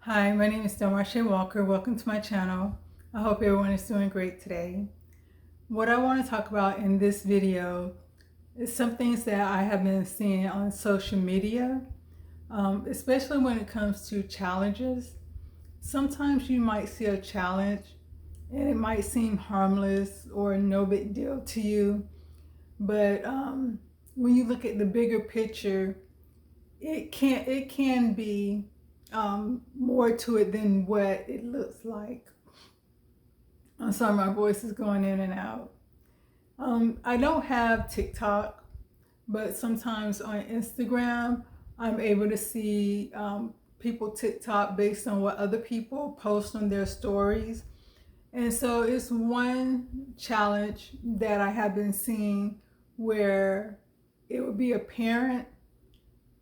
Hi, my name is DelmarshaeWalker. Welcome to my channel. I hope everyone is doing great today. What I want to talk about in this video is some things that I have been seeing on social media, especially when it comes to challenges. Sometimes you might see a challenge and it might seem harmless or no big deal to you, but when you look at the bigger picture, it can be more to it than what it looks like. I'm sorry, my voice is going in and out. I don't have TikTok, but sometimes on Instagram, I'm able to see people TikTok based on what other people post on their stories. And so it's one challenge that I have been seeing where it would be a parent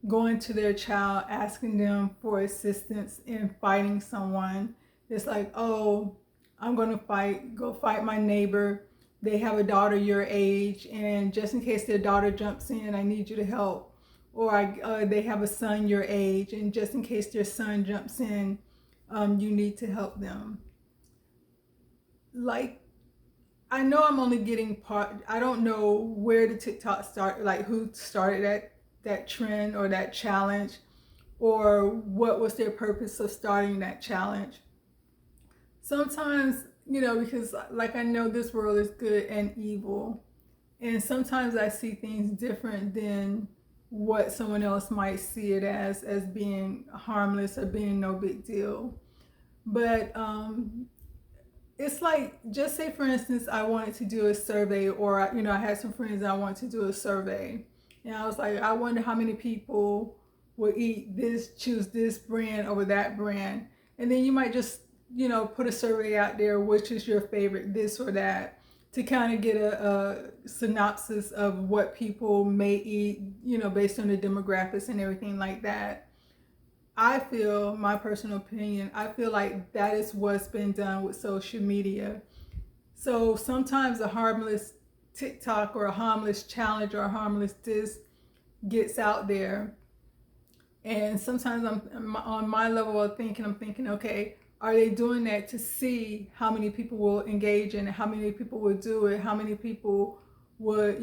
going to their child, asking them for assistance in fighting someone. It's like, oh, I'm going to go fight my neighbor. They have a daughter your age, and just in case their daughter jumps in, I need you to help. Or they have a son your age, and just in case their son jumps in, you need to help them. Like, I know I'm only getting I don't know where the TikTok started, like who started that trend or that challenge, or what was their purpose of starting that challenge. Sometimes, because like I know this world is good and evil, and sometimes I see things different than what someone else might see it as being harmless or being no big deal. But it's like, just say for instance, I wanted to do a survey, or I had some friends that I wanted to do a survey, and I was like, I wonder how many people would choose this brand over that brand. And then you might just put a survey out there, which is your favorite this or that, to kind of get a synopsis of what people may eat, based on the demographics and everything like that. I feel, my personal opinion, I feel like that is what's been done with social media. So sometimes a harmless TikTok or a harmless challenge or a harmless diss gets out there. And sometimes I'm on my level of thinking, I'm thinking, okay, are they doing that to see how many people will engage in it, how many people would do it, how many people would,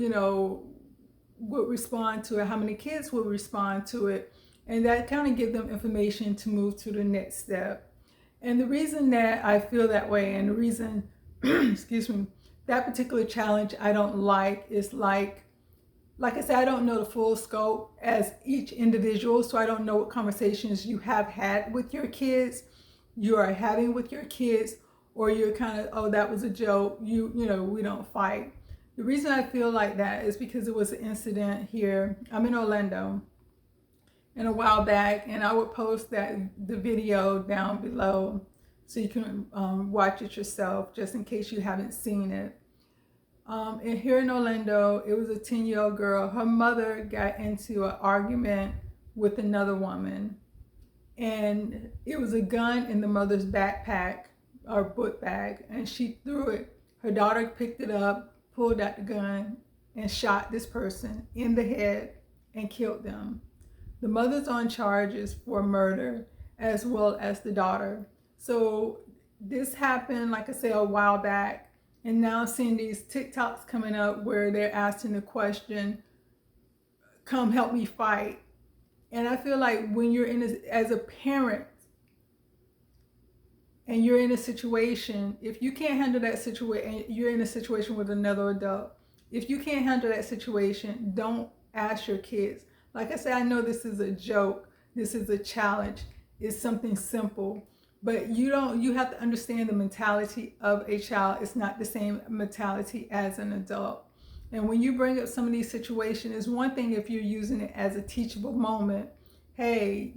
would respond to it, how many kids would respond to it? And that kind of give them information to move to the next step. And the reason that I feel that way, and the reason, excuse me, that particular challenge I don't like is like I said, I don't know the full scope as each individual, so I don't know what conversations you have had with your kids, you are having with your kids, or you're kind of, oh, that was a joke, we don't fight. The reason I feel like that is because it was an incident here. I'm in Orlando, and a while back, and I would post the video down below so you can watch it yourself, just in case you haven't seen it. And here in Orlando, it was a 10-year-old girl. Her mother got into an argument with another woman, and it was a gun in the mother's backpack or book bag, and she threw it. Her daughter picked it up, pulled out the gun, and shot this person in the head and killed them. The mother's on charges for murder, as well as the daughter. So this happened, like I said, a while back. And now seeing these TikToks coming up where they're asking the question, come help me fight. And I feel like when you're as a parent, and you're in a situation, if you can't handle that situation, you're in a situation with another adult, if you can't handle that situation, don't ask your kids. Like I said, I know this is a joke, this is a challenge, it's something simple, but you have to understand the mentality of a child. It's not the same mentality as an adult. And when you bring up some of these situations, it's one thing if you're using it as a teachable moment. Hey,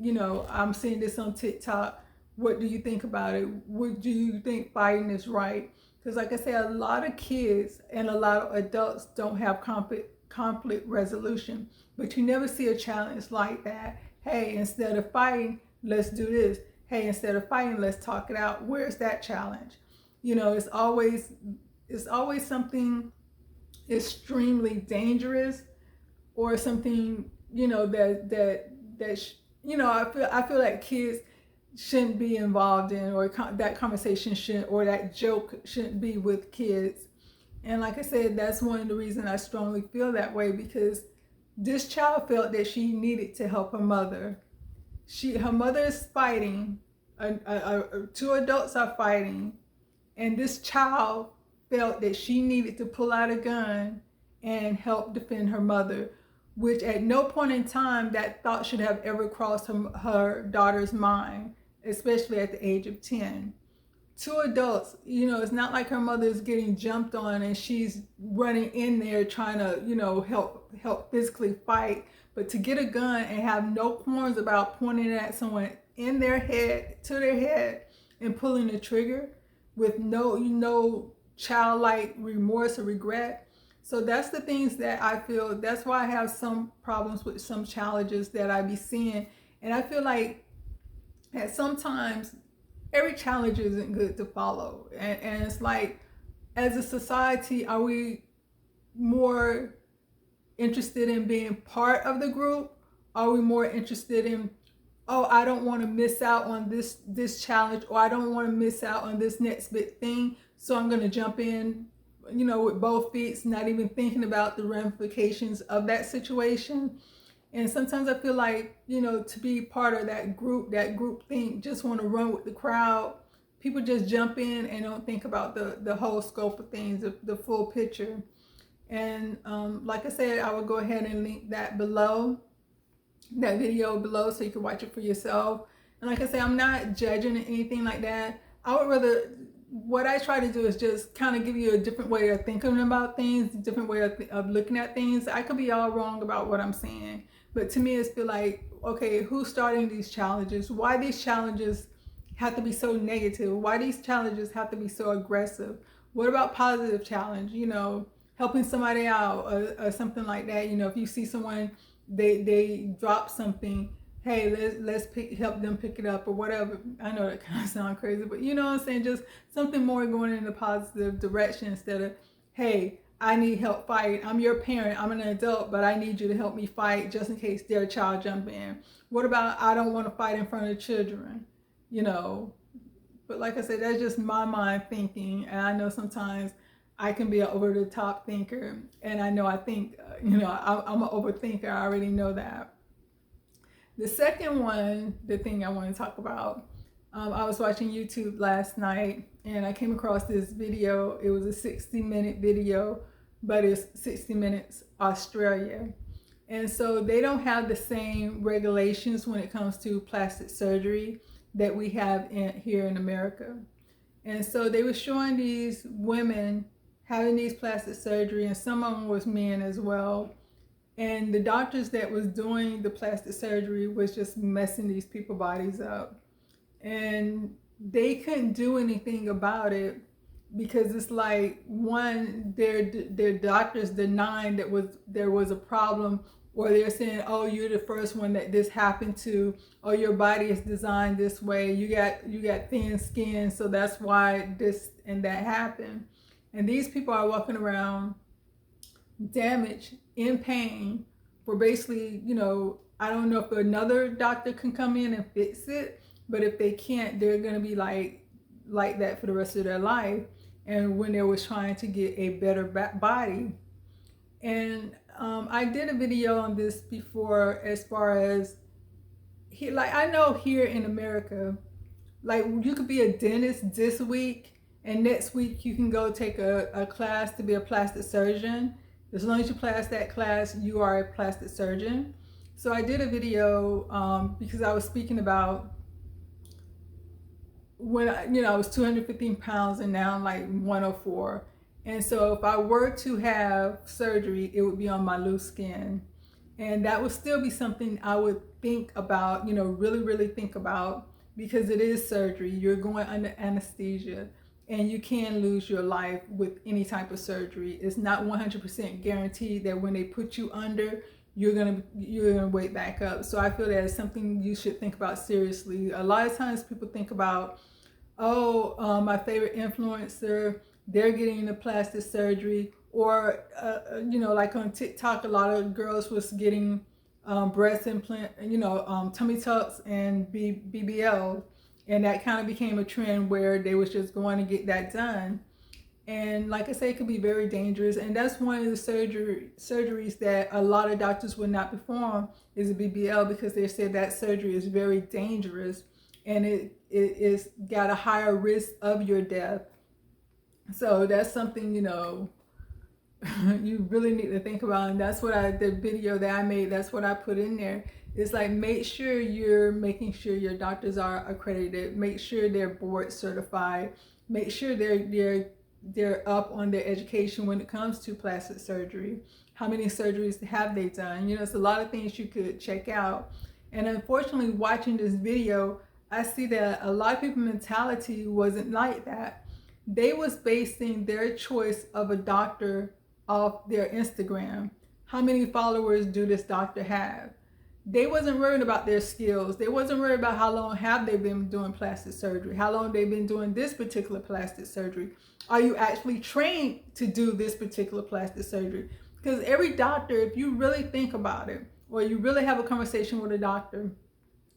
I'm seeing this on TikTok. What do you think about it? What do you think fighting is right? Because like I said, a lot of kids and a lot of adults don't have conflict resolution, but you never see a challenge like that. Hey, instead of fighting, let's do this. Hey, instead of fighting, let's talk it out. Where's that challenge? It's always something extremely dangerous, or something, I feel like kids, shouldn't be involved in, or that conversation shouldn't, or that joke shouldn't be with kids. And like I said, that's one of the reasons I strongly feel that way, because this child felt that she needed to help her mother. Her mother is fighting, two adults are fighting, and this child felt that she needed to pull out a gun and help defend her mother, which at no point in time that thought should have ever crossed her daughter's mind, especially at the age of 10. Two adults, it's not like her mother is getting jumped on and she's running in there trying to, help physically fight. But to get a gun and have no qualms about pointing it at someone in their head, to their head, and pulling the trigger with no childlike remorse or regret. So that's the things that I feel, that's why I have some problems with some challenges that I be seeing. And I feel like at sometimes every challenge isn't good to follow. And it's like, as a society, are we more interested in being part of the group? Are we more interested in, oh, I don't want to miss out on this challenge, or I don't want to miss out on this next big thing, so I'm going to jump in, with both feet, not even thinking about the ramifications of that situation. And sometimes I feel like, to be part of that group think, just want to run with the crowd. People just jump in and don't think about the whole scope of things, the full picture. And like I said, I will go ahead and link that below, that video below, so you can watch it for yourself. And like I said, I'm not judging anything like that. I would rather, what I try to do is just kind of give you a different way of thinking about things, a different way of looking at things. I could be all wrong about what I'm saying, but to me, it's feel like, okay, who's starting these challenges? Why these challenges have to be so negative? Why these challenges have to be so aggressive? What about positive challenge? Helping somebody out, or something like that. If you see someone, they drop something, hey, let's help them pick it up or whatever. I know that kind of sounds crazy, but you know what I'm saying? Just something more going in a positive direction, instead of, hey, I need help fight. I'm your parent. I'm an adult, but I need you to help me fight just in case their child jump in. What about, I don't want to fight in front of children, But like I said, that's just my mind thinking. And I know sometimes I can be an over-the-top thinker. And I know I think, I'm an overthinker. I already know that. The second one, the thing I want to talk about, I was watching YouTube last night and I came across this video. It was a 60-minute video, but it's 60 minutes Australia. And so they don't have the same regulations when it comes to plastic surgery that we have here in America. And so they were showing these women having these plastic surgery, and some of them was men as well. And the doctors that was doing the plastic surgery was just messing these people's bodies up. And they couldn't do anything about it, because it's like, one, their doctors denying that there was a problem, or they're saying, oh, you're the first one that this happened to, or your body is designed this way, you got thin skin, so that's why this and that happened. And these people are walking around damaged, in pain, for basically, I don't know if another doctor can come in and fix it, but if they can't, they're going to be like that for the rest of their life. And when they was trying to get a better body. And I did a video on this before, as far as, I know here in America, you could be a dentist this week, and next week you can go take a class to be a plastic surgeon. As long as you pass that class, you are a plastic surgeon. So I did a video because I was speaking about when I was 215 pounds and now I'm like 104. And so if I were to have surgery, it would be on my loose skin. And that would still be something I would think about, really, really think about, because it is surgery. You're going under anesthesia, and you can lose your life with any type of surgery. It's not 100% guaranteed that when they put you under, you're gonna wake back up. So I feel that it's something you should think about seriously. A lot of times people think about, my favorite influencer, they're getting the plastic surgery, or like on TikTok, a lot of girls was getting breast implant, tummy tucks and BBL. And that kind of became a trend where they was just going to get that done. And like I say, it could be very dangerous. And that's one of the surgeries that a lot of doctors would not perform, is a BBL, because they said that surgery is very dangerous and it's got a higher risk of your death. So that's something, you know, you really need to think about. And that's what the video that I made, that's what I put in there. It's like, make sure you're making sure your doctors are accredited, make sure they're board certified, make sure they're up on their education when it comes to plastic surgery. How many surgeries have they done? You know, it's a lot of things you could check out. And unfortunately, watching this video, I see that a lot of people's mentality wasn't like that. They was basing their choice of a doctor off their Instagram. How many followers do this doctor have? They wasn't worried about their skills. They wasn't worried about how long have they been doing plastic surgery, how long they've been doing this particular plastic surgery. Are you actually trained to do this particular plastic surgery? Because every doctor, if you really think about it, or you really have a conversation with a doctor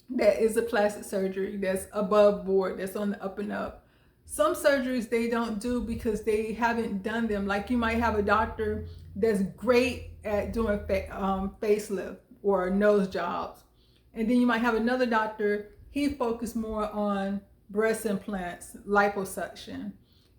that is a plastic surgery, that's above board, that's on the up and up, some surgeries they don't do because they haven't done them. Like, you might have a doctor that's great at doing facelift or nose jobs, and then you might have another doctor, he focused more on breast implants, liposuction.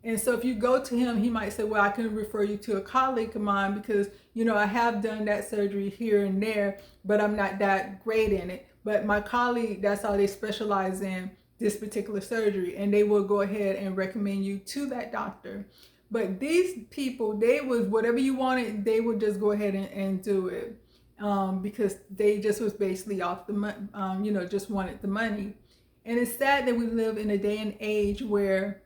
And so if you go to him, he might say, well, I can refer you to a colleague of mine because, you know, I have done that surgery here and there, but I'm not that great in it. But my colleague, that's all they specialize in, this particular surgery, and they will go ahead and recommend you to that doctor. But these people, they was, whatever you wanted, they would just go ahead and do it, because they just was basically off the money, you know, just wanted the money. And it's sad that we live in a day and age where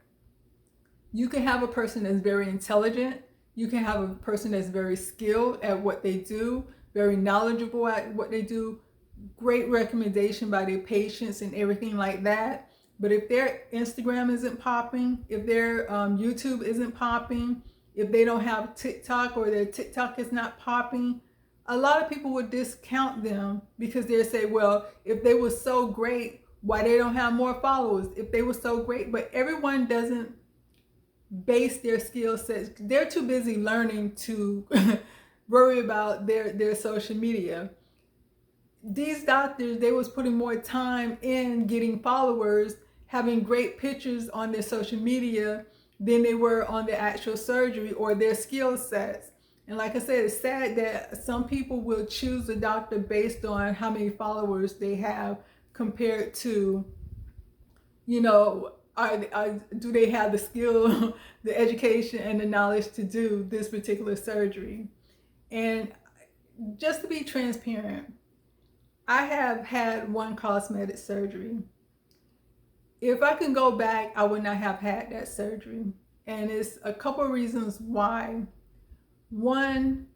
you can have a person that's very intelligent, you can have a person that's very skilled at what they do, very knowledgeable at what they do, great recommendation by their patients and everything like that. But if their Instagram isn't popping, if their YouTube isn't popping, if they don't have TikTok, or their TikTok is not popping, a lot of people would discount them because they say, well, if they were so great, why they don't have more followers? If they were so great. But everyone doesn't base their skill sets. They're too busy learning to worry about their social media. These doctors, they was putting more time in getting followers, having great pictures on their social media than they were on the actual surgery or their skill sets. And like I said, it's sad that some people will choose a doctor based on how many followers they have compared to, you know, do they have the skill, the education, and the knowledge to do this particular surgery. And just to be transparent, I have had one cosmetic surgery. If I can go back, I would not have had that surgery. And it's a couple of reasons why. One,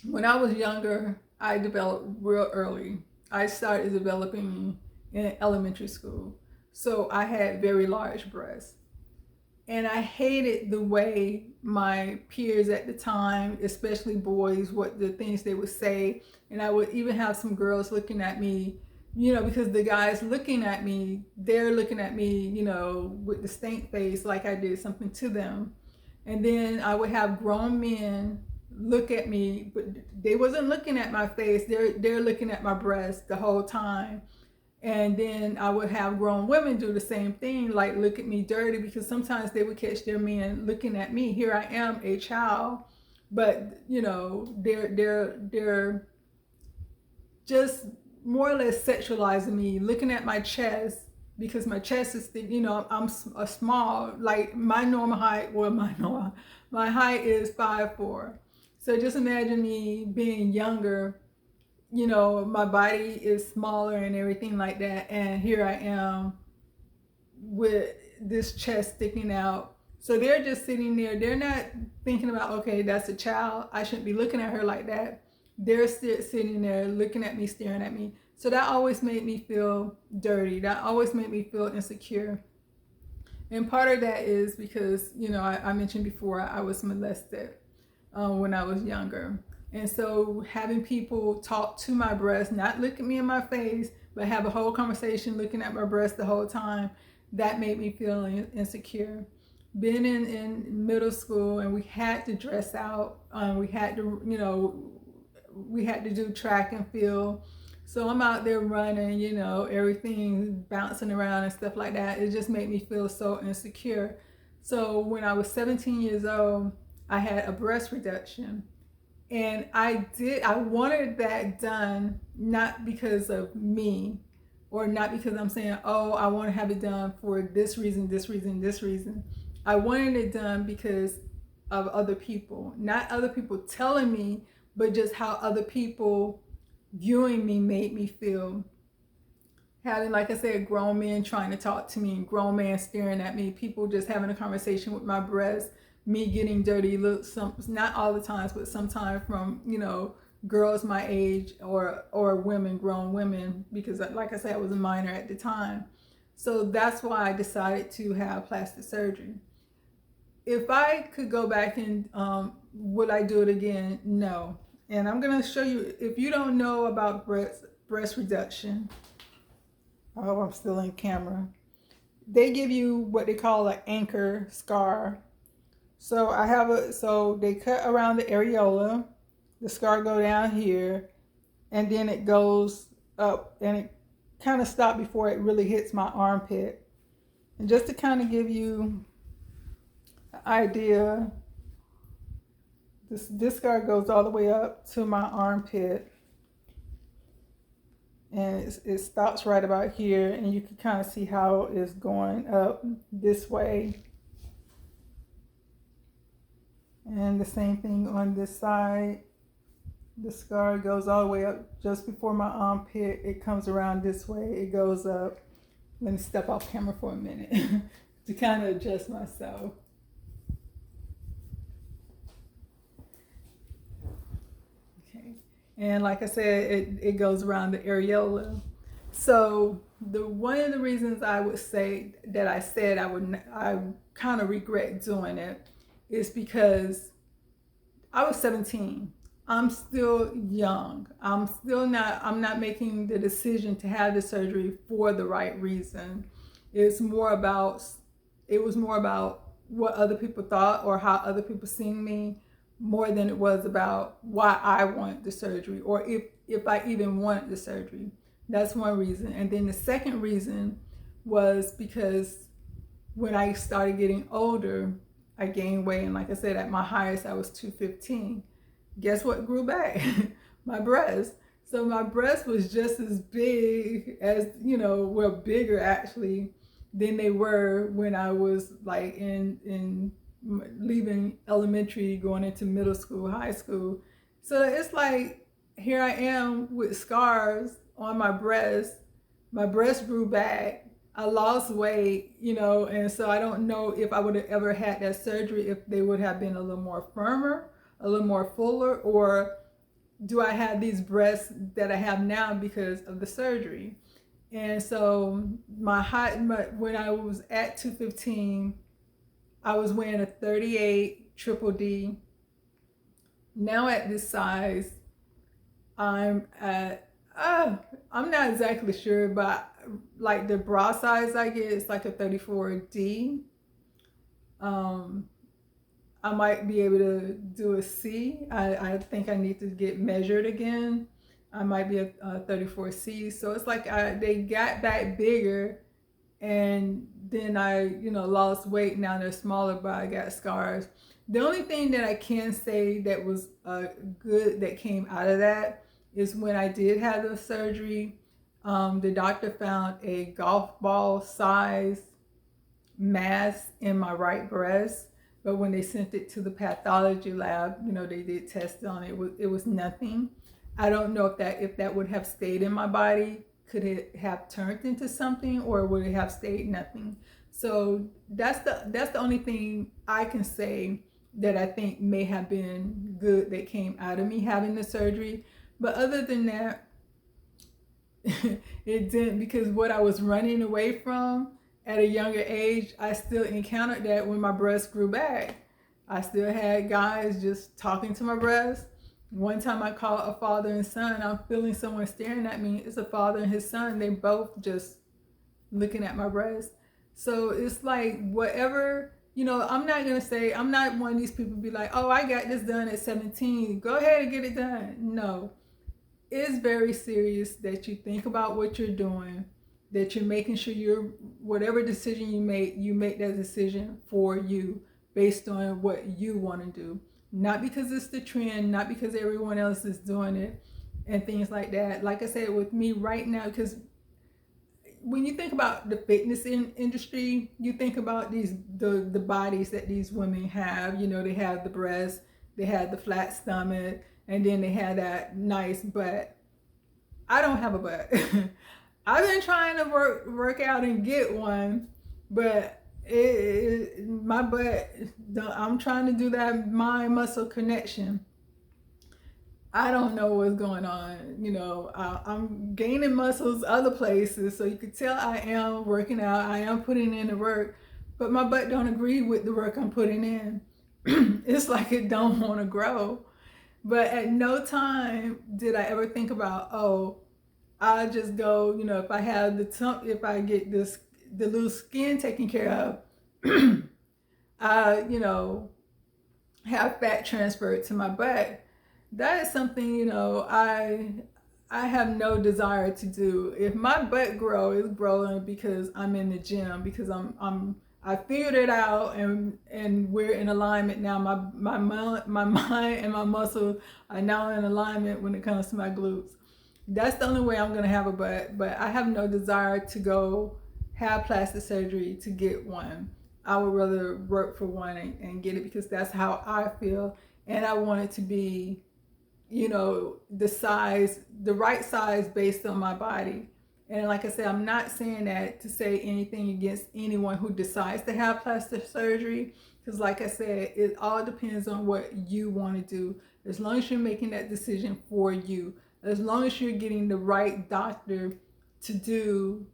when I was younger, I developed real early. I started developing in elementary school. So I had very large breasts. And I hated the way my peers at the time, especially boys, what the things they would say. And I would even have some girls looking at me, you know, because the guys looking at me, they're looking at me, you know, with the stank face, like I did something to them. And then I would have grown men look at me, but they wasn't looking at my face. They're looking at my breasts the whole time. And then I would have grown women do the same thing, like look at me dirty, because sometimes they would catch their men looking at me. Here I am, a child, but you know, they're just more or less sexualizing me, looking at my chest, because my chest is thick. You know, I'm a small, like my normal height, well, my height is 5'4". So just imagine me being younger. You know, my body is smaller and everything like that, and here I am with this chest sticking out. So they're just sitting there. They're not thinking about, okay, that's a child, I shouldn't be looking at her like that. They're sitting there looking at me, staring at me. So that always made me feel dirty. That always made me feel insecure. And part of that is because, you know, I mentioned before, I was molested when I was younger. And so having people talk to my breasts, not look at me in my face, but have a whole conversation looking at my breast the whole time, that made me feel insecure. Being in middle school and we had to dress out, we had to, we had to do track and field. So I'm out there running, everything bouncing around and stuff like that. It just made me feel so insecure. So when I was 17 years old, I had a breast reduction. And I wanted that done, not because of me, or not because I'm saying, oh, I want to have it done for this reason, this reason, this reason. I wanted it done because of other people, not other people telling me, but just how other people viewing me made me feel. Having, like I said, grown men trying to talk to me, grown men staring at me, people just having a conversation with my breast, me getting dirty looks, not all the times, but sometimes from, girls my age or women, grown women, because like I said, I was a minor at the time. So that's why I decided to have plastic surgery. If I could go back and would I do it again? No. And I'm going to show you, if you don't know about breast reduction, oh, I'm still in camera. They give you what they call an anchor scar. So so they cut around the areola, the scar go down here, and then it goes up, and it kind of stopped before it really hits my armpit. And just to kind of give you an idea, this scar goes all the way up to my armpit, and it stops right about here, and you can kind of see how it's going up this way. And the same thing on this side. The scar goes all the way up just before my armpit. It comes around this way. It goes up. Let me step off camera for a minute to kind of adjust myself. Okay. And like I said, it goes around the areola. So one of the reasons I would say that I said I kind of regret doing it is because I was 17. I'm still young. I'm not making the decision to have the surgery for the right reason. It was more about what other people thought or how other people seen me, more than it was about why I wanted the surgery, or if I even wanted the surgery. That's one reason. And then the second reason was because when I started getting older, I gained weight, and like I said, at my highest I was 215. Guess what grew back? My breast. So my breast was just as big as, well, bigger actually than they were when I was like in leaving elementary, going into middle school, high school. So it's like, here I am with scars on my breast. My breast grew back. I lost weight, and so I don't know if I would have ever had that surgery, if they would have been a little more firmer, a little more fuller, or do I have these breasts that I have now because of the surgery? And so my height, when I was at 215, I was wearing a 38 triple D. Now at this size, I'm at, I'm not exactly sure, but like the bra size I get is like a 34D. I might be able to do a C. I think I need to get measured again. I might be a 34C. So it's like they got back bigger, and then I lost weight. Now they're smaller, but I got scars. The only thing that I can say that was good that came out of that is when I did have the surgery, the doctor found a golf ball size mass in my right breast. But when they sent it to the pathology lab, they did tests on it. It was nothing. I don't know if that would have stayed in my body. Could it have turned into something, or would it have stayed nothing? So that's the only thing I can say that I think may have been good that came out of me having the surgery. But other than that, it didn't, because what I was running away from at a younger age, I still encountered that when my breast grew back. I still had guys just talking to my breast, One time I called a father and son. I'm feeling someone staring at me. It's a father and his son. They both just looking at my breast. So it's like whatever, I'm not going to say, I'm not one of these people be like, oh, I got this done at 17. Go ahead and get it done. No, it's very serious that you think about what you're doing, that you're making sure whatever decision you make that decision for you based on what you want to do. Not because it's the trend, not because everyone else is doing it and things like that. Like I said, with me right now, because when you think about the fitness industry, you think about the bodies that these women have. They have the breasts, they have the flat stomach, and then they have that nice butt. I don't have a butt. I've been trying to work out and get one, but my butt, I'm trying to do that mind muscle connection. I don't know what's going on. I'm gaining muscles other places, so you could tell I am working out, I am putting in the work, but my butt don't agree with the work I'm putting in. It's like it don't want to grow. But at no time did I ever think about, oh, I'll just go, if I have if I get the little skin taken care of, I, have fat transferred to my butt. That is something, I have no desire to do. If my butt grows, it's growing because I'm in the gym, because I figured it out, and we're in alignment now. My mind and my muscles are now in alignment when it comes to my glutes. That's the only way I'm gonna have a butt, but I have no desire to go have plastic surgery to get one. I would rather work for one and get it because that's how I feel, and I want it to be, the right size based on my body. And like I said, I'm not saying that to say anything against anyone who decides to have plastic surgery, because like I said, it all depends on what you want to do. As long as you're making that decision for you, as long as you're getting the right doctor to do,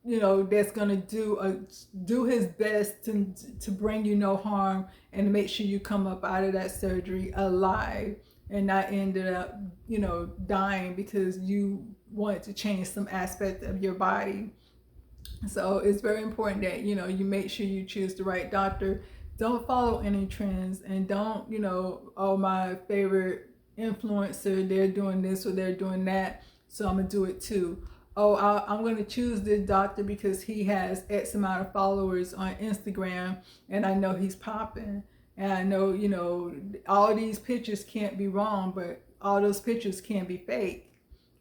that's going to do his best to bring you no harm and to make sure you come up out of that surgery alive and not ended up, dying because you want to change some aspect of your body. So it's very important that, you make sure you choose the right doctor. Don't follow any trends, and don't, oh, my favorite influencer, they're doing this or they're doing that, so I'm gonna do it too. Oh, I'm going to choose this doctor because he has X amount of followers on Instagram and I know he's popping. And I know, all these pictures can't be wrong, but all those pictures can be fake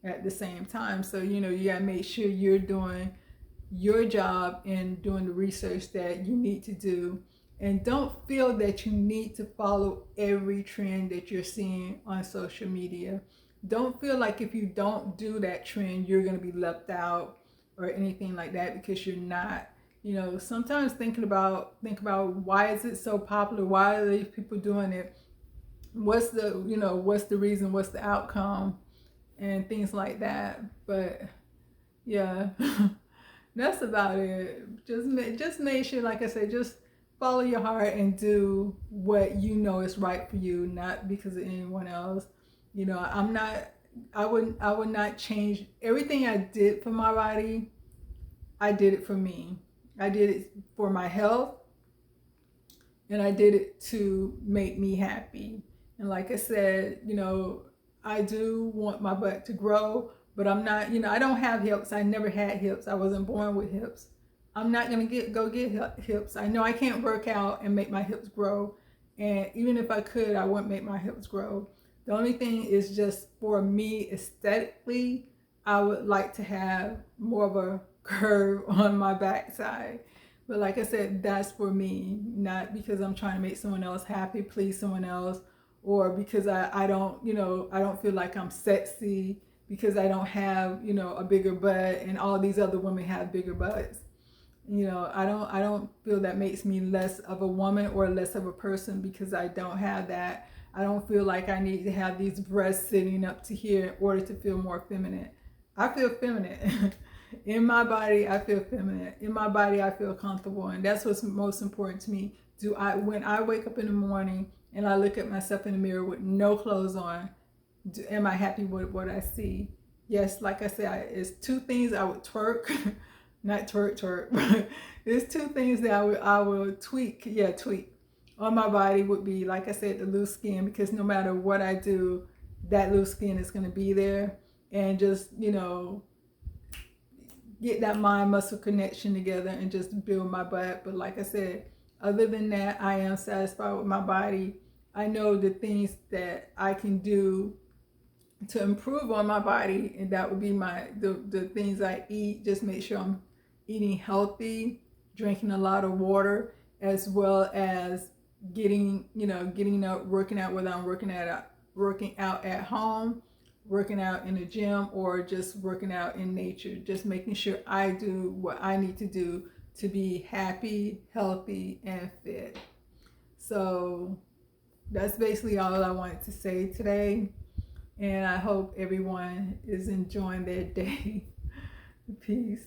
at the same time. So, you got to make sure you're doing your job and doing the research that you need to do. And don't feel that you need to follow every trend that you're seeing on social media. Don't feel like if you don't do that trend, you're going to be left out or anything like that, because you're not. Sometimes think about why is it so popular? Why are these people doing it? What's the reason? What's the outcome? And things like that. But yeah, that's about it. Just make sure, like I said, just follow your heart and do what you know is right for you, not because of anyone else. I would not change everything I did for my body. I did it for me. I did it for my health, and I did it to make me happy. And like I said, I do want my butt to grow, but I'm not, I don't have hips. I never had hips. I wasn't born with hips. I'm not going to go get hips. I know I can't work out and make my hips grow. And even if I could, I wouldn't make my hips grow. The only thing is just for me aesthetically, I would like to have more of a curve on my backside. But like I said, that's for me, not because I'm trying to make someone else happy, please someone else, or because I don't, I don't feel like I'm sexy because I don't have, a bigger butt and all these other women have bigger butts. I don't feel that makes me less of a woman or less of a person because I don't have that. I don't feel like I need to have these breasts sitting up to here in order to feel more feminine. I feel feminine. In my body, I feel feminine. In my body, I feel comfortable. And that's what's most important to me. When I wake up in the morning and I look at myself in the mirror with no clothes on, am I happy with what I see? Yes, like I said, it's two things I would twerk, not twerk, but it's two things that I will tweak. Yeah, tweak on my body would be, like I said, the loose skin, because no matter what I do, that loose skin is going to be there. And just, get that mind muscle connection together and just build my butt. But like I said, other than that, I am satisfied with my body. I know the things that I can do to improve on my body, and that would be the things I eat. Just make sure I'm eating healthy, drinking a lot of water, as well as getting out, working out, whether I'm working out at home, working out in the gym, or just working out in nature. Just making sure I do what I need to do to be happy, healthy, and fit. So that's basically all I wanted to say today. And I hope everyone is enjoying their day. Peace.